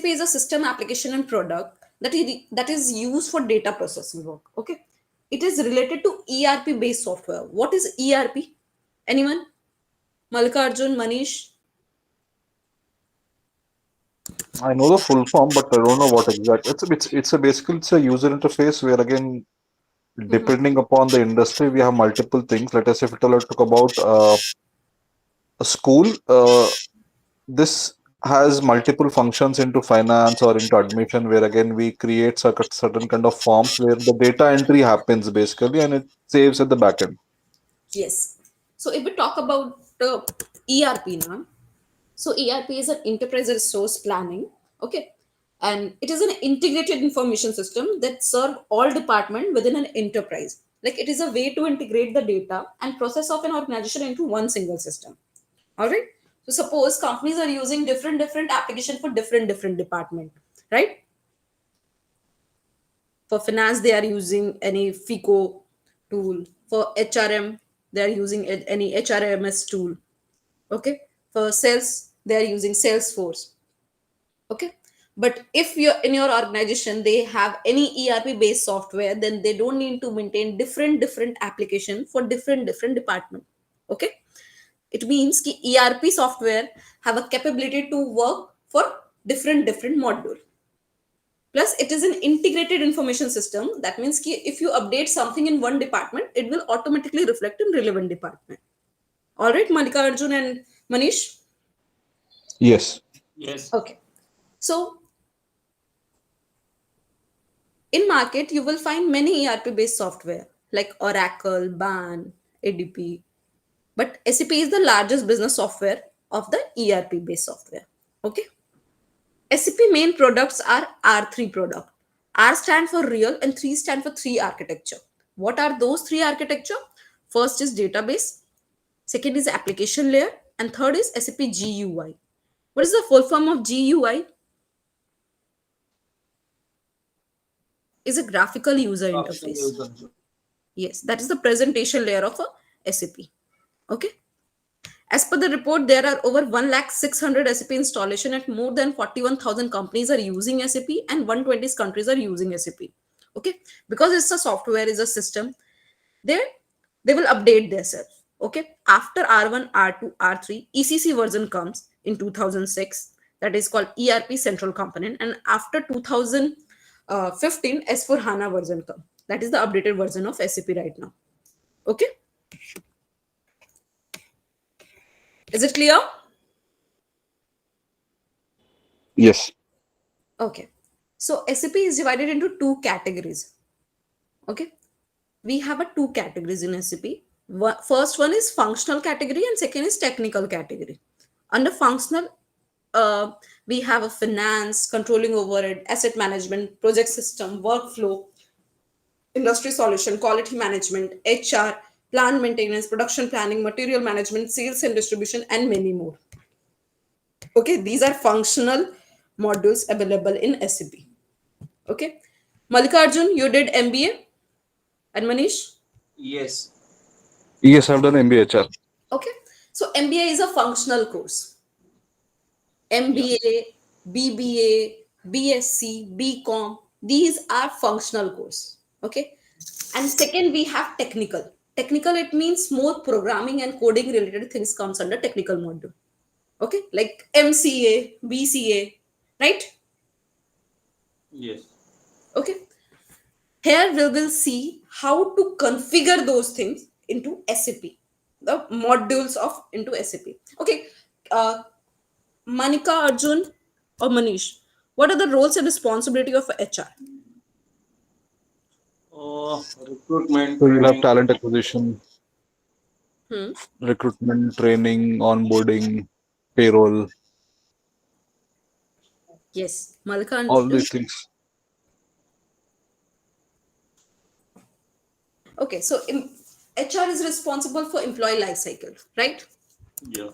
is a system, application, and product that is used for data processing work. Okay, it is related to ERP based software. What is ERP? Anyone? Mallikarjun, Manish? I know the full form, but I don't know what exactly. It's a user interface where again, depending upon the industry, we have multiple things. Let us say if we talk about a school, this has multiple functions into finance or into admission, where again we create certain kind of forms where the data entry happens basically, and it saves at the back end. Yes. So if we talk about ERP now, so ERP is an enterprise resource planning. Okay, and it is an integrated information system that serve all department within an enterprise. Like it is a way to integrate the data and process of an organization into one single system. All right. So suppose companies are using different application for different department, right? For finance, they are using any FICO tool. For HRM, they are using any HRMS tool. Okay. For sales, they are using Salesforce. Okay. But if you're in your organization, they have any ERP based software, then they don't need to maintain different application for different department. Okay. It means ki ERP software have a capability to work for different module. Plus, it is an integrated information system. That means ki if you update something in one department, it will automatically reflect in relevant department. All right, Malika Arjun and Manish. Yes. Yes. Okay. So in market, you will find many ERP based software like Oracle, BAN, ADP. But SAP is the largest business software of the ERP based software. Okay. SAP main products are R3 product. R stand for real and 3 stand for 3 architecture. What are those 3 architecture? First is database, second is application layer, and third is SAP GUI. What is the full form of GUI? Is a graphical user Option interface. user. Yes, that is the presentation layer of a SAP. Okay. As per the report, there are over 1,600,000 SAP installation at more than 41,000 companies are using SAP and 120 countries are using SAP. Okay, because it's a software, is a system, they they will update themselves. Okay, after R1, R2, R3, ECC version comes in 2006. That is called ERP Central Component, and after 2015, S4 HANA version comes. That is the updated version of SAP right now. Okay, is it clear? Yes. Okay. So SAP is divided into two categories. Okay. We have a two categories in SAP. First one is functional category and second is technical category. Under functional, uh, we have a finance, controlling overhead, asset management, project system, workflow, industry solution, quality management, HR, plant maintenance, production planning, material management, sales and distribution, and many more. Okay, these are functional modules available in SAP. Okay. Mallikarjun, you did MBA and Manish? Yes. Yes, I've done MBHR. Okay. So MBA is a functional course. Yeah. MBA, BBA, BSc, BCom, these are functional course. Okay. And second, we have technical. Technical, it means more programming and coding related things comes under technical module. Okay. Like MCA, BCA, right? Yes. Okay. Here we will see how to configure those things into SAP, the modules of into SAP. Okay, uh, Manika, Arjun, or Manish, what are the roles and responsibility of a HR? Recruitment, So you'll have training. talent acquisition, Hmm. recruitment, training, onboarding, payroll, Yes, Malika, all Arjun. these things. Okay, so HR is responsible for employee life cycle, right? Yeah.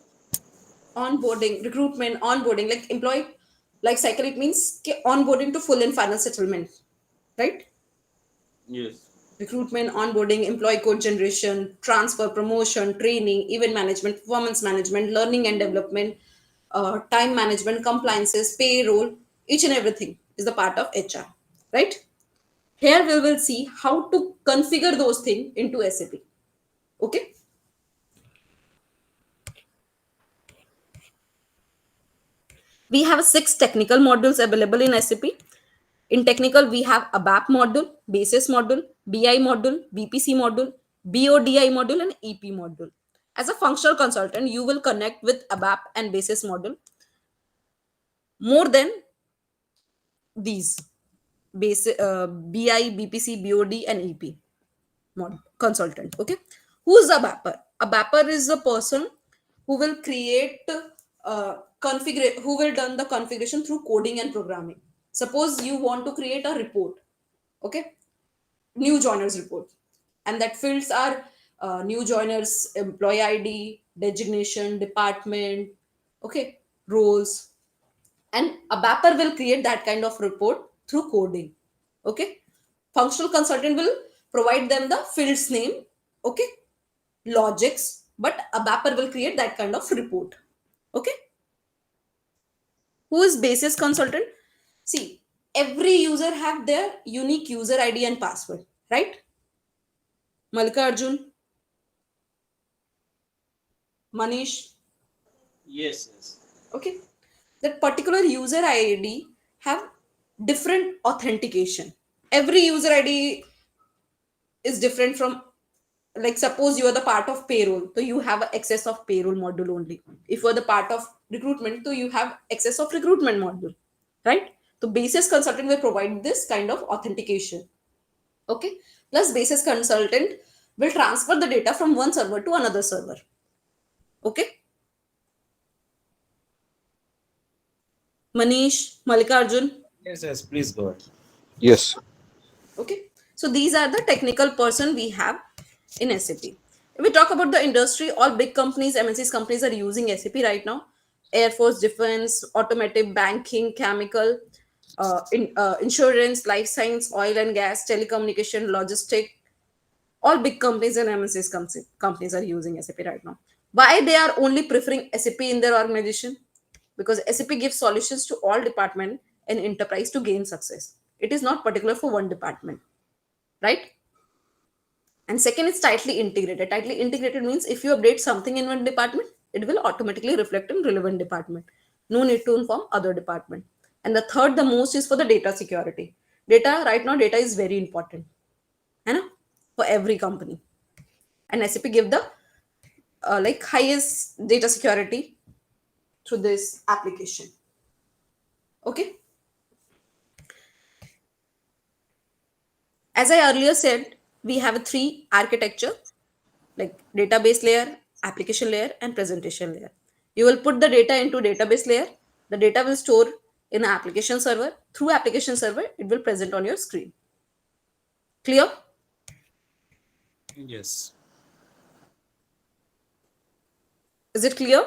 Onboarding, recruitment, onboarding, like employee life cycle. It means onboarding to full and final settlement, right? Yes. Recruitment, onboarding, employee code generation, transfer, promotion, training, event management, performance management, learning and development, time management, compliances, payroll. Each and everything is the part of HR, right? Here we will see how to configure those things into SAP. Okay. We have 6 technical modules available in SAP. In technical, we have ABAP module, basis module, BI module, BPC module, BODI module, and EP module. As a functional consultant, you will connect with ABAP and basis module more than these basic BI, BPC, BOD, and EP consultant. Okay, who's a BAPper? A BAPper is a person who will create configure, who will done the configuration through coding and programming. Suppose you want to create a report, okay, new joiners report, and that fields are new joiners employee ID, designation, department, okay, roles, and a BAPper will create that kind of report through coding. Okay, functional consultant will provide them the fields name, okay, logics, but a BAPper will create that kind of report. Okay, who is basis consultant? See, every user have their unique user ID and password, right? Malika Arjun, Manish, Yes, yes. okay, that particular user ID have different authentication. Every user ID is different from, like, suppose you are the part of payroll, so you have access of payroll module only. If you are the part of recruitment, so you have access of recruitment module, right? So basis consultant will provide this kind of authentication. Okay, plus basis consultant will transfer the data from one server to another server. Okay, Manish, Malika Arjun. Yes, yes, please go ahead. Yes. Okay, so these are the technical person we have in SAP. If we talk about the industry, all big companies, MNCs companies are using SAP right now. Air Force, defense, automotive, banking, chemical, insurance, life science, oil and gas, telecommunication, logistic. All big companies and MNCs companies are using SAP right now. Why they are only preferring SAP in their organization? Because SAP gives solutions to all department and enterprise to gain success. It is not particular for one department, right? And second, it's tightly integrated. Tightly integrated means if you update something in one department, it will automatically reflect in relevant department. No need to inform other department. And the third, the most, is for the data security. Data right now, data is very important, है ना, for every company. And SAP give the like highest data security through this application. Okay. As I earlier said, we have a 3 architecture, like database layer, application layer, and presentation layer. You will put the data into database layer. The data will store in an application server. Through application server, it will present on your screen. Clear? Yes. Is it clear?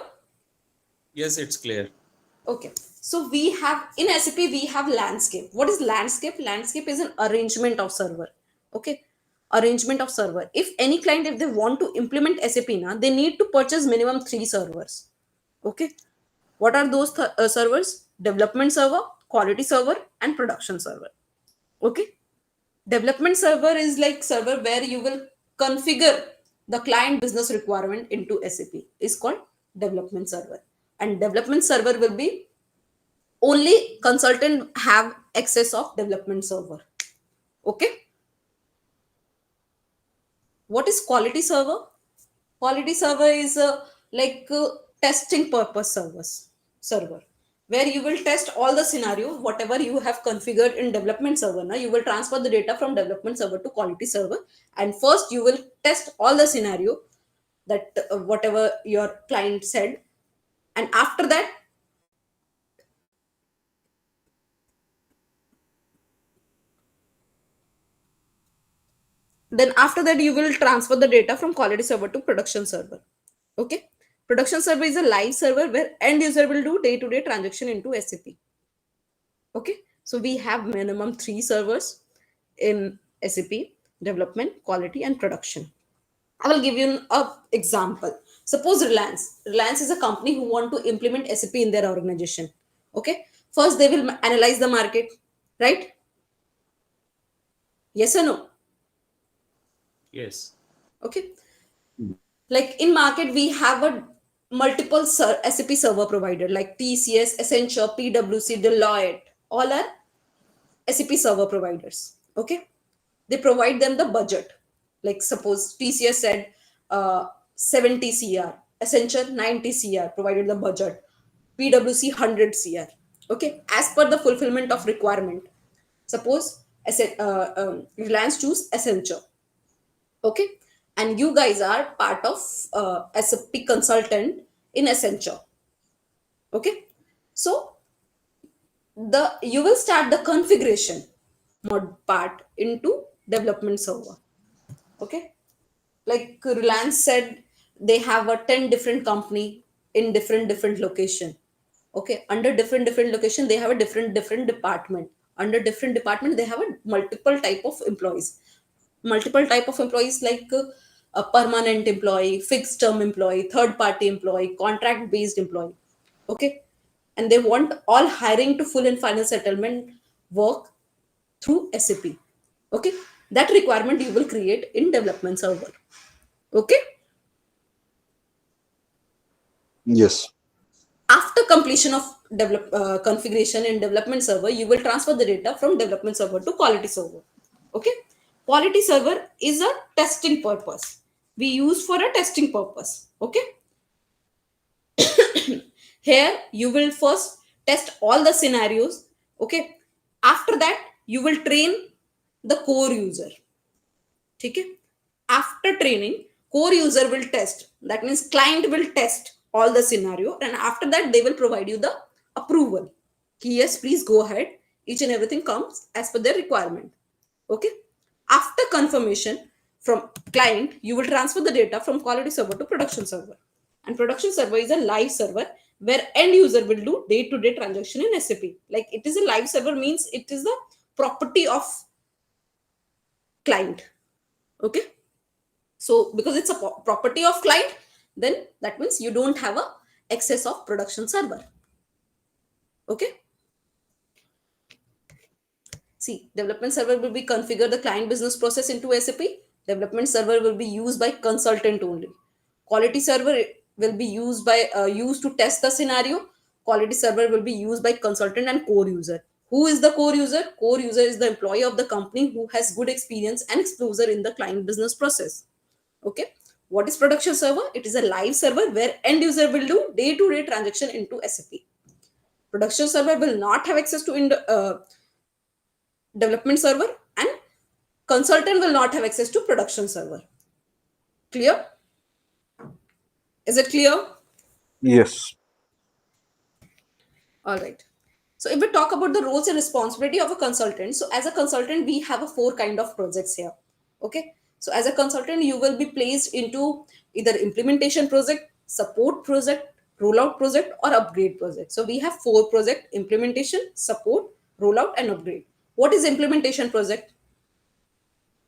Yes, it's clear. Okay. So we have in SAP we have landscape. What is landscape? Landscape is an arrangement of server. Okay. Arrangement of server. If any client, if they want to implement SAP now, they need to purchase minimum 3 servers. Okay. What are those servers? Development server, quality server, and production server. Okay. Development server is like server where you will configure the client business requirement into SAP. Is called development server. And development server will be only consultant have access of development server. Okay. What is quality server? Quality server is like testing purpose server, where you will test all the scenario whatever you have configured in development server. Now you will transfer the data from development server to quality server, and first you will test all the scenario that whatever your client said, and after that you will transfer the data from quality server to production server. Okay. Production server is a live server where end user will do day-to-day transaction into SAP. Okay. So we have minimum 3 servers in SAP: development, quality, and production. I will give you an example. Suppose Reliance is a company who want to implement SAP in their organization. Okay. First, they will analyze the market, right? Yes or no? Yes. Okay. Like in market, we have a multiple SAP server provider like TCS, Accenture, PwC, Deloitte. All are SAP server providers. Okay, they provide them the budget. Like suppose TCS said 70 CR, Accenture 90 CR provided the budget, PwC 100 CR. Okay, as per the fulfillment of requirement. Suppose Reliance choose Accenture. Okay, and you guys are part of SAP consultant in Accenture. Okay, so the you will start the configuration mod part into development server. Okay, like Reliance said, they have a 10 different company in different location. Okay, under different location they have a different department. Under different department they have a multiple type of employees. Multiple type of employees like a permanent employee, fixed term employee, third party employee, contract based employee. Okay, and they want all hiring to full and final settlement work through SAP. Okay, that requirement you will create in development server. Okay, Yes. after completion of configuration in development server, you will transfer the data from development server to quality server. Okay, quality server is a testing purpose. We use for a testing purpose. Okay, here you will first test all the scenarios. Okay, after that you will train the core user. ठीक है, after training core user will test, that means client will test all the scenario, and after that they will provide you the approval कि yes please go ahead, each and everything comes as per their requirement. Okay, after confirmation from client you will transfer the data from quality server to production server, and production server is a live server where end user will do day to day transaction in SAP. Like it is a live server means it is the property of client. Okay, so because it's a property of client, then that means you don't have a excess of production server. Okay, see, development server will be configure the client business process into SAP. Development server will be used by consultant only. Quality server will be used to test the scenario. Quality server will be used by consultant and core user. Who is the core user? Core user is the employee of the company who has good experience and exposure in the client business process. Okay, what is production server? It is a live server where end user will do day to day transaction into SAP. Production server will not have access to development server, and consultant will not have access to production server. Clear? Is it clear? Yes. All right, so if we talk about the roles and responsibility of a consultant, so as a consultant we have a four kind of projects here. Okay, so as a consultant you will be placed into either implementation project, support project, rollout project, or upgrade project. So we have four project: implementation, support, rollout, and upgrade. What is implementation project?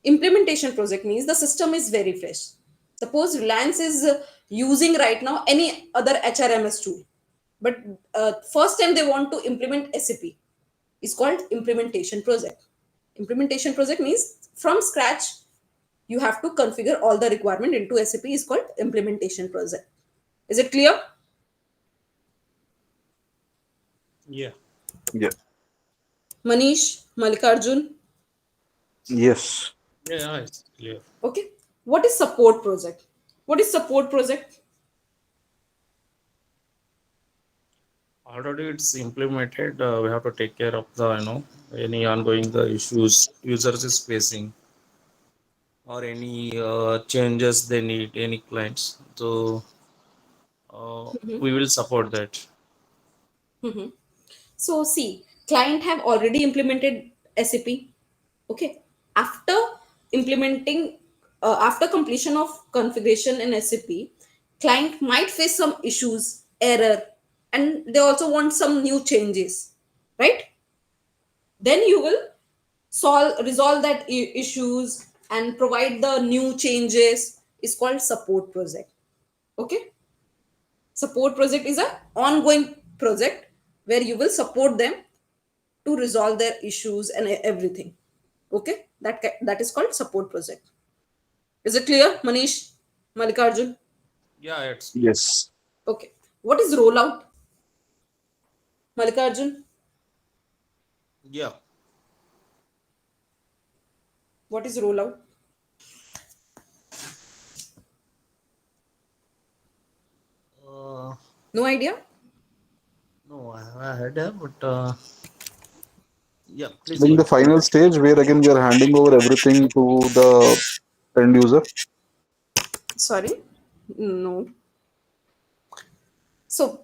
Implementation project means the system is very fresh. Suppose Reliance is using right now any other HRMS tool, but first time they want to implement SAP. It's called implementation project. Implementation project means from scratch you have to configure all the requirement into SAP, is called implementation project. Is it clear? Yeah. Yeah. Manish, Malikarjun? Yes. Yeah, it's clear. Okay, what is support project? What is support project? Already it's implemented. We have to take care of the any ongoing the issues users is facing or any changes they need any clients. So we will support that. So see, client have already implemented SAP. Okay, after implementing, after completion of configuration in SAP, client might face some issues, error, and they also want some new changes, right? Then you will resolve that issues and provide the new changes, is called support project. Okay, support project is a ongoing project where you will support them to resolve their issues and everything. Okay, that is called support project. Is it clear, Manish, Malikarjun? Yeah, it's clear. Yes. Okay, what is rollout, Malikarjun? Yeah. What is rollout? Uh, No idea. no, I have heard that, but yeah, please In go the ahead. final stage, where again we are handing over everything to the end user. Sorry, no. So,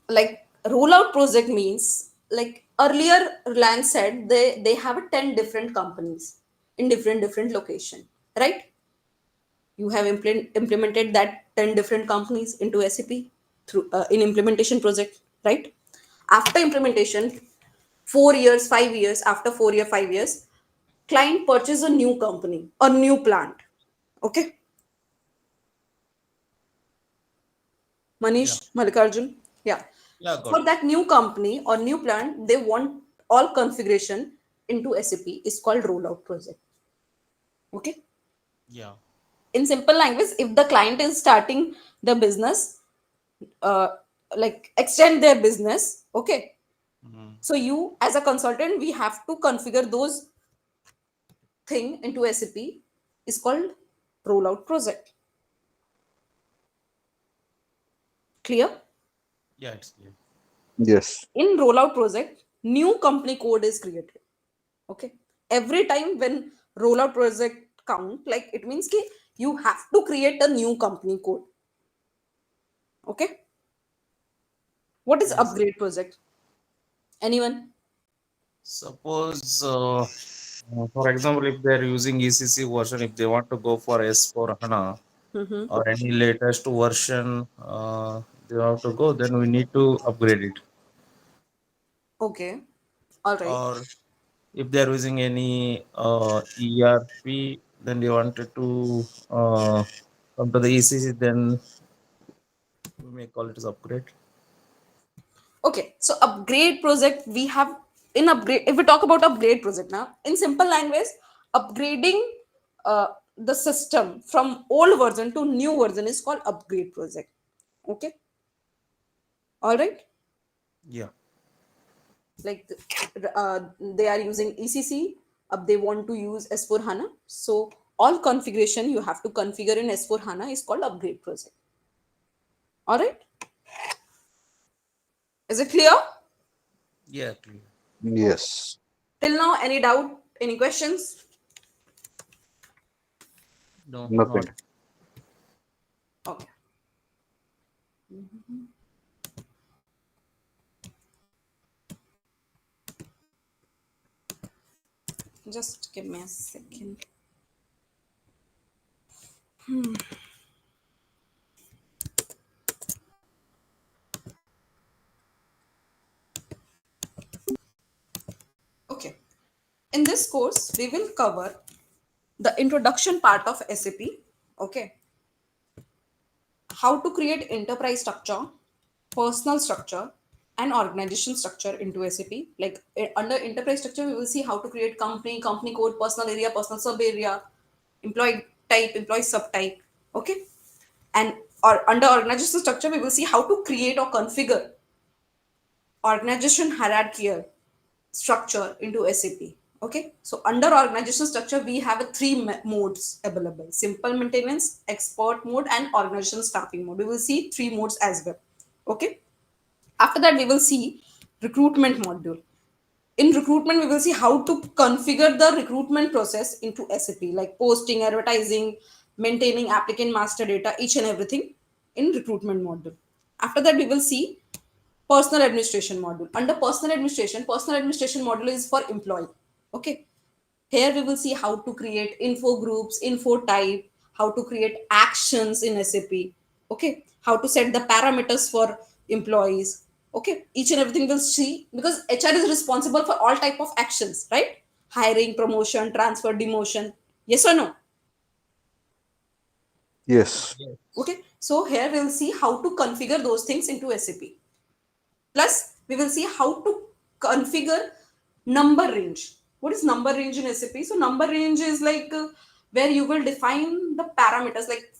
like rollout project means, like earlier Reliance said, they have 10 different companies in different location, right? You have implemented that 10 different companies into SAP through in implementation project, right? After implementation, 4 years, 5 years, after 4 year, 5 years, client purchase a new company, a new plant. Okay, Yeah, Manish, Malikarjun, yeah. yeah, got For it. that new company or new plant, they want all configuration into SAP is called rollout project. Okay. Yeah. In simple language, if the client is starting the business, uh, like extend their business, okay. Mhm. So you as a consultant, we have to configure those thing into SAP is called rollout project. Clear? Yeah, it's clear. Yes. In rollout project, new company code is created. Okay, every time when rollout project count, like it means ki you have to create a new company code. Okay, what is Yes. upgrade project? Anyone? Suppose, for example, if they're using ECC version, if they want to go for S4 HANA Mm-hmm. or any latest version, they have to go, then we need to upgrade it. Okay, all right. Or if they're using any ERP, then they wanted to come to the ECC, then we may call it as upgrade. Okay, so upgrade project we have in upgrade. If we talk about upgrade project now, in simple language, upgrading the system from old version to new version is called upgrade project. Okay, all right. Yeah. Like they are using ECC, they want to use S4 HANA. So all configuration you have to configure in S4 HANA is called upgrade project. All right, is it clear Yeah, clear. Yes. till now? Any doubt, any questions? No, not. Nothing. Okay, just give me a second. Okay, in this course we will cover the introduction part of SAP. Okay, how to create enterprise structure, personal structure, and organization structure into SAP. Like under enterprise structure, we will see how to create company, company code, personal area, personal sub area, employee type, employee subtype. Okay, and or under organization structure, we will see how to create or configure organization hierarchical structure into SAP. Okay, so under organization structure, we have a three modes available: simple maintenance, expert mode, and organization staffing mode. We will see three modes as well. Okay, after that, we will see recruitment module. In recruitment, we will see how to configure the recruitment process into SAP, like posting, advertising, maintaining applicant master data, each and everything in recruitment module. After that, we will see personal administration module. Under personal administration module is for employee. Okay, here we will see how to create info groups, info type, how to create actions in SAP. Okay, how to set the parameters for employees. Okay, each and everything we'll see because HR is responsible for all type of actions, right? Hiring, promotion, transfer, demotion. Yes or no? Yes. Yes. Okay, so here we'll see how to configure those things into SAP. Plus, we will see how to configure number range. What is number range in SAP? So number range is like where you will define the parameters, like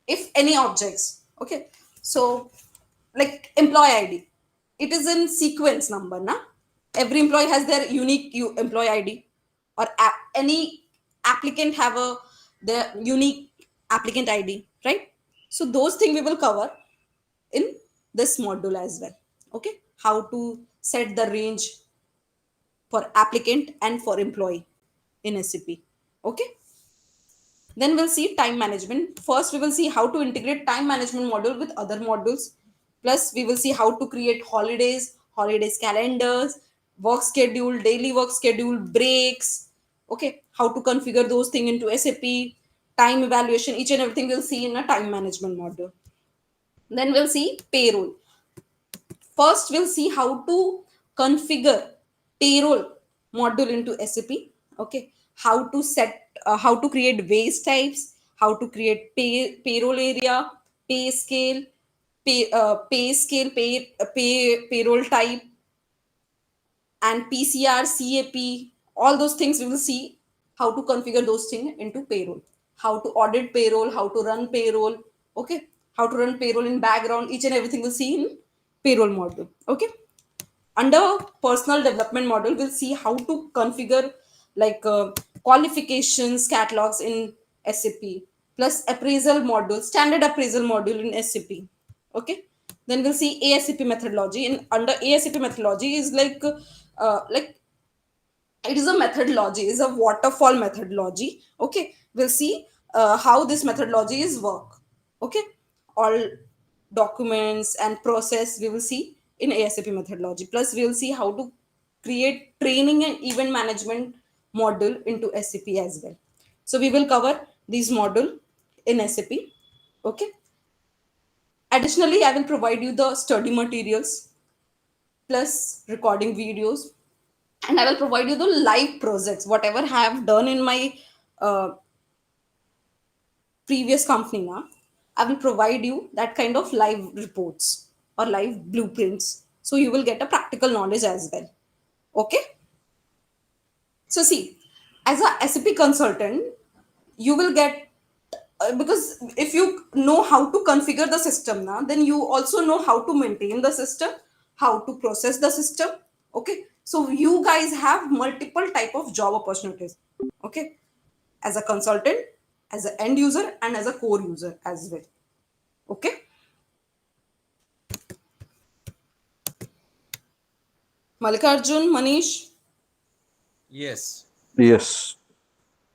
if any objects. Okay, so like employee ID, it is in sequence number, na? Every employee has their unique employee ID, or any applicant have a their unique applicant ID, right? So those things we will cover in this module as well. Okay, how to set the range for applicant and for employee in SAP. Okay, then we'll see time management. First, we will see how to integrate time management module with other modules. Plus, we will see how to create holidays calendars, work schedule, daily work schedule, breaks. Okay, how to configure those things into SAP, time evaluation, each and everything we'll see in a time management module. Then we'll see payroll. First, we'll see how to configure payroll module into SAP. Okay, how to set, how to create waste types, how to create payroll area, pay scale, payroll type, and PCR, CAP, all those things we will see how to configure those things into payroll, how to audit payroll, how to run payroll, okay, how to run payroll in background, each and everything we'll see in payroll module. Okay, under personal development module we'll see how to configure like qualifications catalogs in SAP, plus appraisal module, standard appraisal module in SAP. Okay, then we'll see ASAP methodology. In under ASAP methodology is like it is a methodology, is a waterfall methodology. Okay, we'll see how this methodology is work. Okay, all documents and process we will see in ASAP methodology. Plus we will see how to create training and event management module into SAP as well. So we will cover these module in SAP. Okay, additionally I will provide you the study materials plus recording videos, and I will provide you the live projects whatever I have done in my uh, previous company. Now I will provide you that kind of live reports or live blueprints, so you will get a practical knowledge as well. Okay, so see, as a SAP consultant you will get because if you know how to configure the system now, then you also know how to maintain the system, how to process the system. Okay, so you guys have multiple type of job opportunities. Okay, as a consultant, as an end user, and as a core user as well. Okay, Mallikarjun, Manish, Yes. Yes.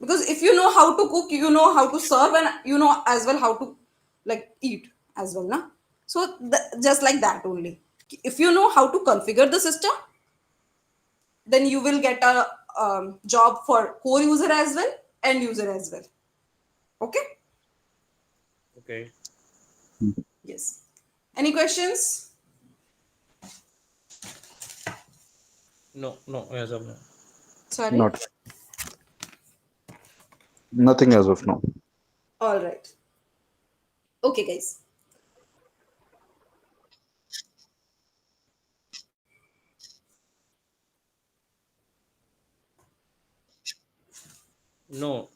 because if you know how to cook, you know how to serve, and you know as well how to like eat as well, na? So just like that only. If you know how to configure the system, then you will get a job for core user as well, end user as well. Okay. Okay. Yes. Any questions? No, no, as of now. Sorry. Not nothing as of now. All right. Okay, guys. No.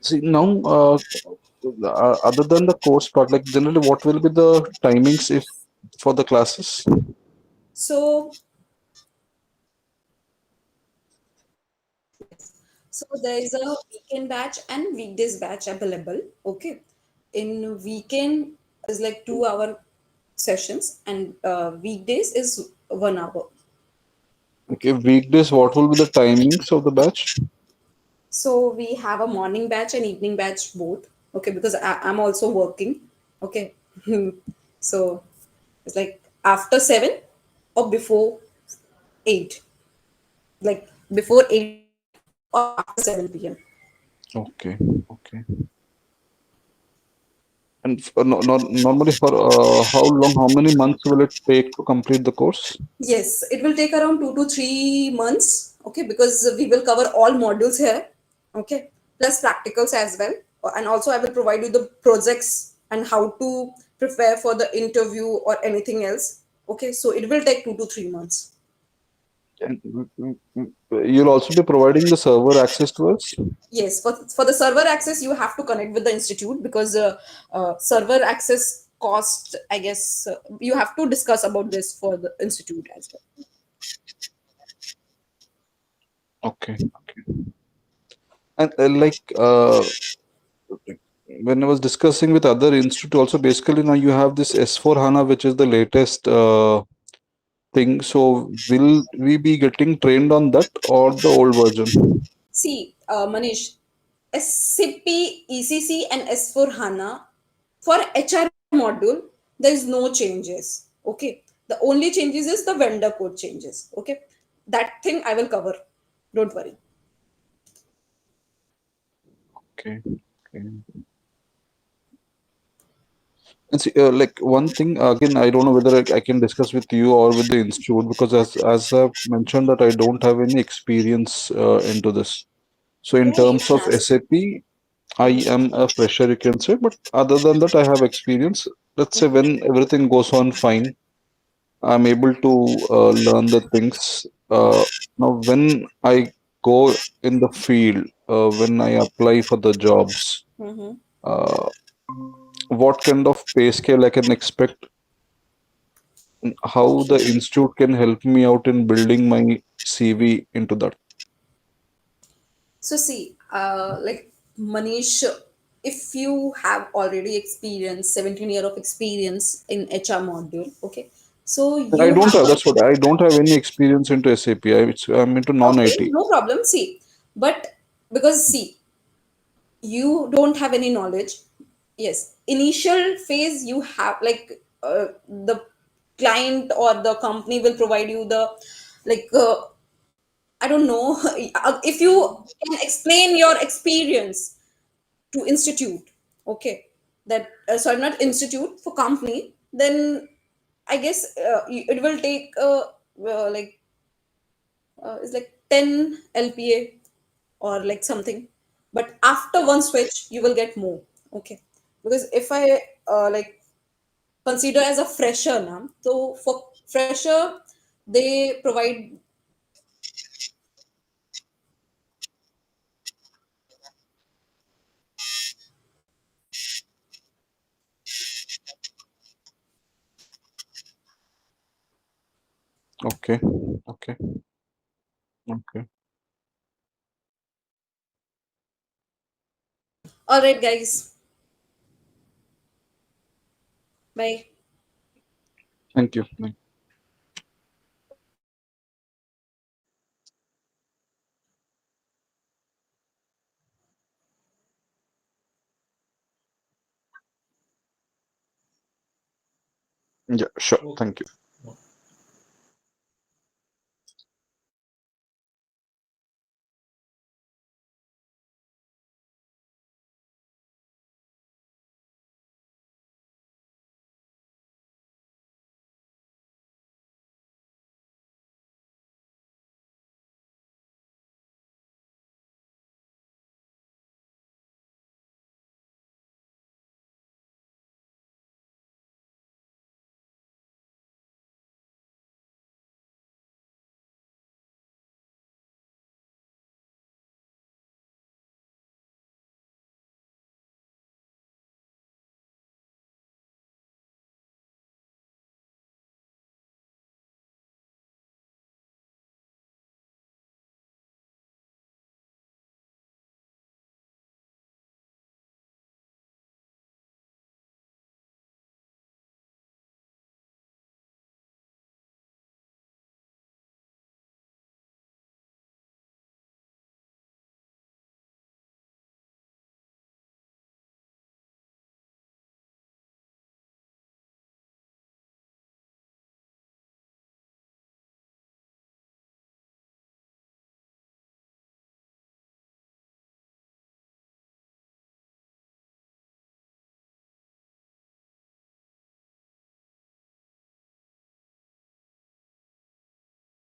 See now, other than the course part, like generally, what will be the timings if for the classes? So so there is a weekend batch and weekdays batch available. Okay. In weekend is like 2 hour sessions, and weekdays is 1 hour. Okay, weekdays, what will be the timings of the batch? So we have a morning batch and evening batch both. Okay, because I'm also working. Okay. So it's like after 7 or before 8. Like before 8 or after 7 p.m. Okay, okay. And normally for how long, how many months will it take to complete the course? Yes, it will take around 2 to 3 months. Okay, because we will cover all modules here. Okay, plus practicals as well. And also, I will provide you the projects and how to prepare for the interview or anything else. Okay, so it will take 2 to 3 months. And you'll also be providing the server access to us? Yes, for the server access, you have to connect with the institute because server access cost, I guess, you have to discuss about this for the institute as well. Okay. Okay. And when I was discussing with other institute also, basically now you have this S4 HANA, which is the latest thing. So will we be getting trained on that or the old version? See, Manish, SAP, ECC, and S4 HANA for HR module, there is no changes. Okay, the only changes is the vendor code changes. Okay, that thing I will cover. Don't worry. Okay. Okay. And see, like one thing again, I don't know whether I can discuss with you or with the institute because as I've mentioned that I don't have any experience into this. So in Yeah, you terms can of ask. SAP, I am a fresher, you can say, but other than that, I have experience. Let's say when everything goes on fine, I'm able to learn the things. Now, when I go in the field, when I apply for the jobs, Mm-hmm. uh, what kind of pay scale I can expect, how the Okay. institute can help me out in building my CV into that. So see, like Manish, if you have already experienced 17 year of experience in HR module, okay, so I you don't have have, a that's what I don't have any experience into SAP. I'm into okay, non-IT. no problem. See, but because see, you don't have any knowledge. Yes, initial phase you have like the client or the company will provide you the like I don't know if you can explain your experience to institute, okay, that sorry, not institute, for company, then I guess it will take like it's like 10 lpa or like something, but after one switch you will get more. Okay, because if I like consider as a fresher now, so for fresher they provide. Okay. Okay. Okay. All right guys, bye. Thank you. Yeah, sure. Okay. Thank you.